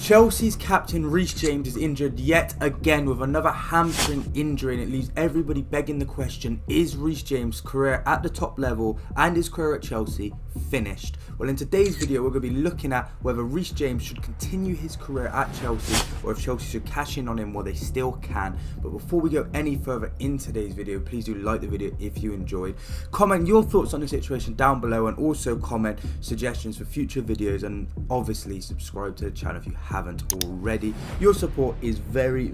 Chelsea's captain Reece James is injured yet again with another hamstring injury, and it leaves everybody begging the question, is Reece James' career at the top level and his career at Chelsea finished? Well, in today's video we're going to be looking at whether Reece James should continue his career at Chelsea or if Chelsea should cash in on him while they still can. But before we go any further in today's video, please do like the video if you enjoyed. Comment your thoughts on the situation down below, and also comment suggestions for future videos, and obviously subscribe to the channel if you haven't already. Your support is very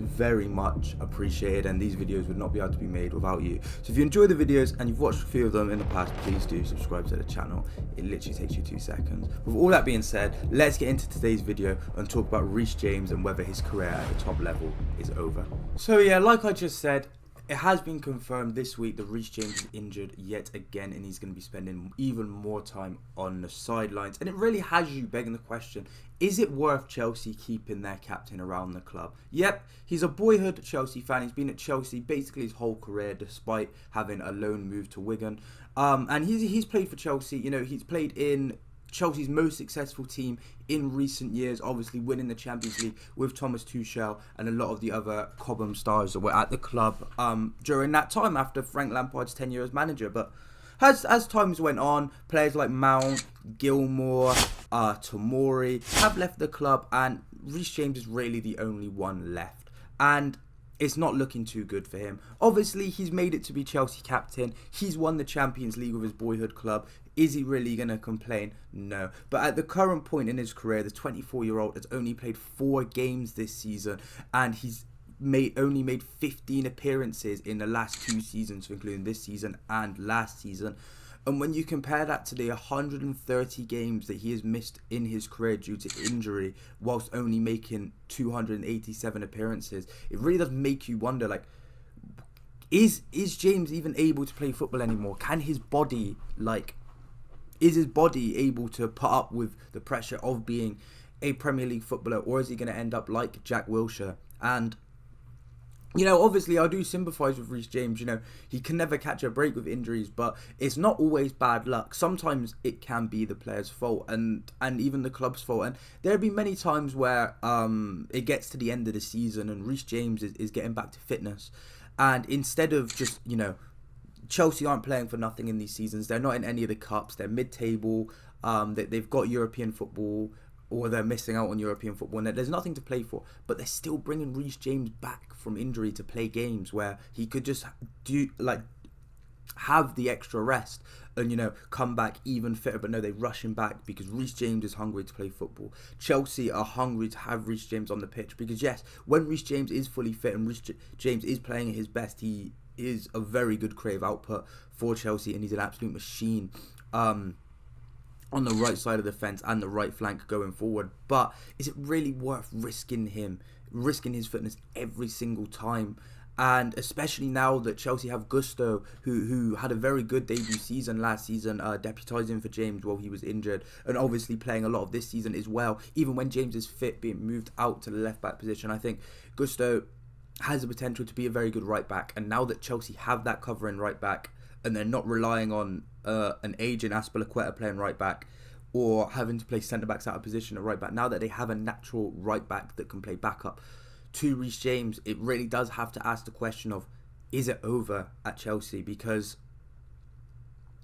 much appreciated, and these videos would not be able to be made without you. So if you enjoy the videos and you've watched a few of them in the past, please do subscribe to the channel. It literally takes you 2 seconds. With all that being said, let's get into today's video and talk about Reece James and whether his career at the top level is over. So yeah, like I just said, it has been confirmed this week that Reece James is injured yet again, and he's going to be spending even more time on the sidelines. And it really has you begging the question, is it worth Chelsea keeping their captain around the club? Yep, he's a boyhood Chelsea fan. He's been at Chelsea basically his whole career, despite having a loan move to Wigan. And he's played for Chelsea. You know, he's played in Chelsea's most successful team in recent years, obviously winning the Champions League with Thomas Tuchel and a lot of the other Cobham stars that were at the club during that time after Frank Lampard's tenure as manager. But as times went on, players like Mount, Gilmour, Tomori have left the club, and Reece James is really the only one left. And it's not looking too good for him. Obviously, he's made it to be Chelsea captain. He's won the Champions League with his boyhood club. Is he really going to complain? No. But at the current point in his career, the 24-year-old has only played 4 games this season, and he's only made 15 appearances in the last 2 seasons, including this season and last season. And when you compare that to the 130 games that he has missed in his career due to injury, whilst only making 287 appearances, it really does make you wonder, like, is James even able to play football anymore? Can his body, is his body able to put up with the pressure of being a Premier League footballer, or is he going to end up like Jack Wilshere? And you know, obviously I do sympathise with Reece James. You know, he can never catch a break with injuries, but it's not always bad luck. Sometimes it can be the player's fault and even the club's fault. And there have been many times where it gets to the end of the season and Reece James is getting back to fitness. And instead of just, you know, Chelsea aren't playing for nothing in these seasons. They're not in any of the cups. They're mid-table. They've got European football, or they're missing out on European football, and there's nothing to play for. But they're still bringing Reece James back from injury to play games where he could just have the extra rest and, you know, come back even fitter. But no, they rush him back because Reece James is hungry to play football. Chelsea are hungry to have Reece James on the pitch because, yes, when Reece James is fully fit and Reece James is playing at his best, he is a very good creative output for Chelsea, and he's an absolute machine on the right side of the fence and the right flank going forward. But is it really worth risking his fitness every single time? And especially now that Chelsea have Gusto, who had a very good debut season last season, deputising for James while he was injured, and obviously playing a lot of this season as well, even when James is fit, being moved out to the left back position. I think Gusto has the potential to be a very good right back, and now that Chelsea have that covering right back, and they're not relying on an aging Azpilicueta playing right back, or having to play centre-backs out of position at right back, now that they have a natural right back that can play backup to Reece James, it really does have to ask the question of, is it over at Chelsea? Because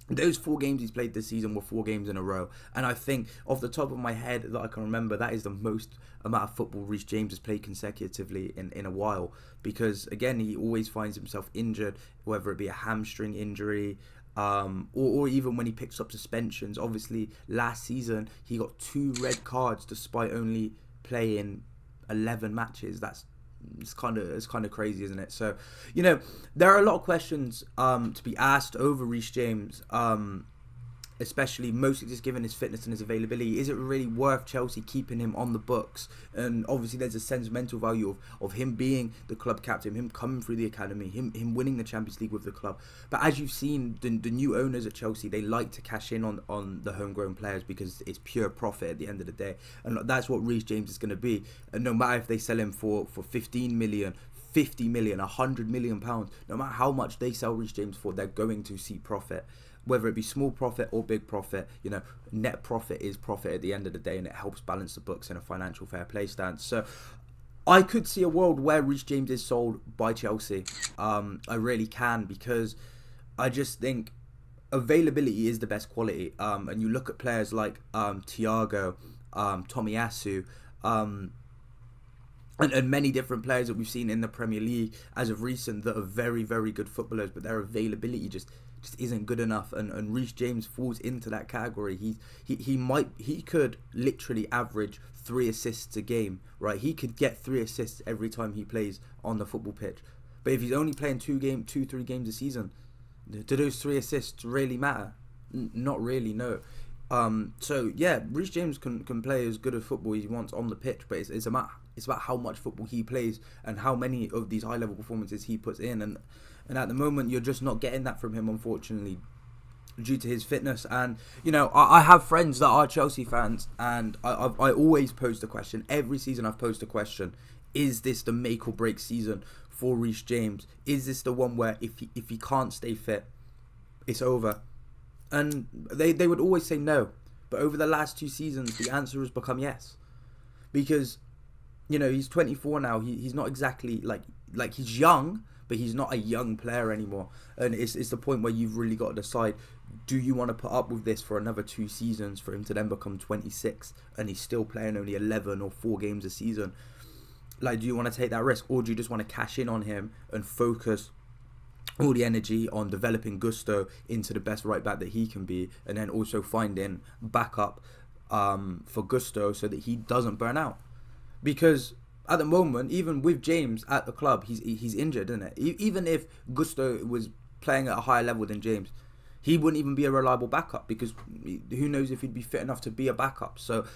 those 4 games he's played this season were 4 games in a row, and I think off the top of my head that I can remember, that is the most amount of football Reece James has played consecutively in a while. Because again, he always finds himself injured, whether it be a hamstring injury, or even when he picks up suspensions. Obviously last season he got 2 red cards despite only playing 11 matches. It's kind of crazy, isn't it? So, you know, there are a lot of questions to be asked over Reece James, especially mostly just given his fitness and his availability. Is it really worth Chelsea keeping him on the books? And obviously there's a sentimental value of him being the club captain, him coming through the academy, him winning the Champions League with the club. But as you've seen, the new owners at Chelsea, they like to cash in on the homegrown players because it's pure profit at the end of the day. And that's what Reece James is going to be. And no matter if they sell him for 15 million, 50 million, 100 million pounds, no matter how much they sell Reece James for, they're going to see profit. whether it be small profit or big profit, you know, net profit is profit at the end of the day, and it helps balance the books in a financial fair play stance. So I could see a world where Reece James is sold by Chelsea. I really can, because I just think availability is the best quality. And you look at players like Thiago, Tomiyasu, and many different players that we've seen in the Premier League as of recent that are very, very good footballers, but their availability just isn't good enough. And Reece James falls into that category. He could literally average 3 assists a game, right? He could get 3 assists every time he plays on the football pitch. But if he's only playing 3 games a season, do those 3 assists really matter? Not really, no. So yeah, Reece James can play as good a football as he wants on the pitch, but it's about how much football he plays and how many of these high level performances he puts in, and at the moment you're just not getting that from him, unfortunately, due to his fitness. And you know, I have friends that are Chelsea fans, and I always pose the question, every season I've posed the question, is this the make or break season for Reece James? Is this the one where if he can't stay fit, it's over? And they would always say no, but over the last 2 seasons the answer has become yes, because you know, he's 24 now. He's not exactly like he's young, but he's not a young player anymore. And it's the point where you've really got to decide, do you want to put up with this for another 2 seasons for him to then become 26 and he's still playing only 11 or 4 games a season? Like, do you want to take that risk, or do you just want to cash in on him and focus all the energy on developing Gusto into the best right back that he can be, and then also finding backup for Gusto so that he doesn't burn out? Because at the moment, even with James at the club, he's injured, isn't it? Even if Gusto was playing at a higher level than James, he wouldn't even be a reliable backup, because who knows if he'd be fit enough to be a backup. So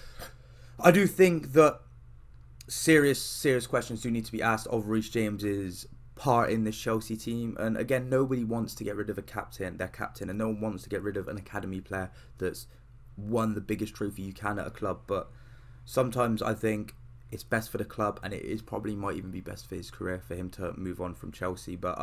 I do think that serious questions do need to be asked of Reece James's part in this Chelsea team. And again, nobody wants to get rid of their captain, and no one wants to get rid of an academy player that's won the biggest trophy you can at a club. But sometimes I think it's best for the club, and it is probably might even be best for his career for him to move on from Chelsea. But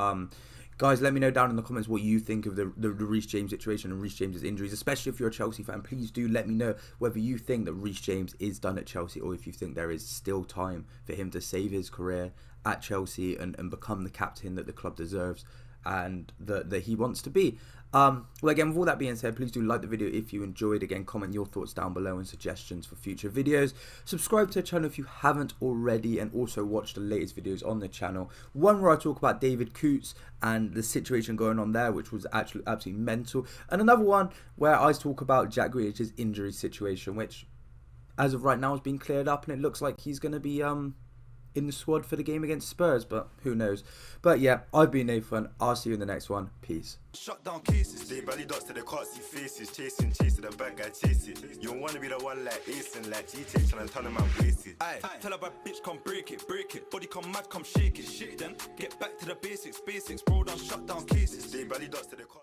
guys, let me know down in the comments what you think of the Reece James situation and Reece James's injuries, especially if you're a Chelsea fan. Please do let me know whether you think that Reece James is done at Chelsea, or if you think there is still time for him to save his career at Chelsea and become the captain that the club deserves and that he wants to be. Well, again, with all that being said, please do like the video if you enjoyed. Again, comment your thoughts down below and suggestions for future videos. Subscribe to the channel if you haven't already, and also watch the latest videos on the channel. One where I talk about David Coots and the situation going on there, which was actually absolutely mental, and another one where I talk about Jack Grealish's injury situation, which as of right now has been cleared up, and it looks like he's going to be in the squad for the game against Spurs, but who knows. But yeah, I've been Nathan. I'll see you in the next one. Peace. Shut down cases, they belly dots to the can't see faces, chasing to the bad guy chase it. You don't wanna be the one like Ace and like G trying to turn him out wasted. Aye, tell a bad bitch come break it, body come mad, come shake it, then get back to the basics, bro, done shut down cases, they belly dots to the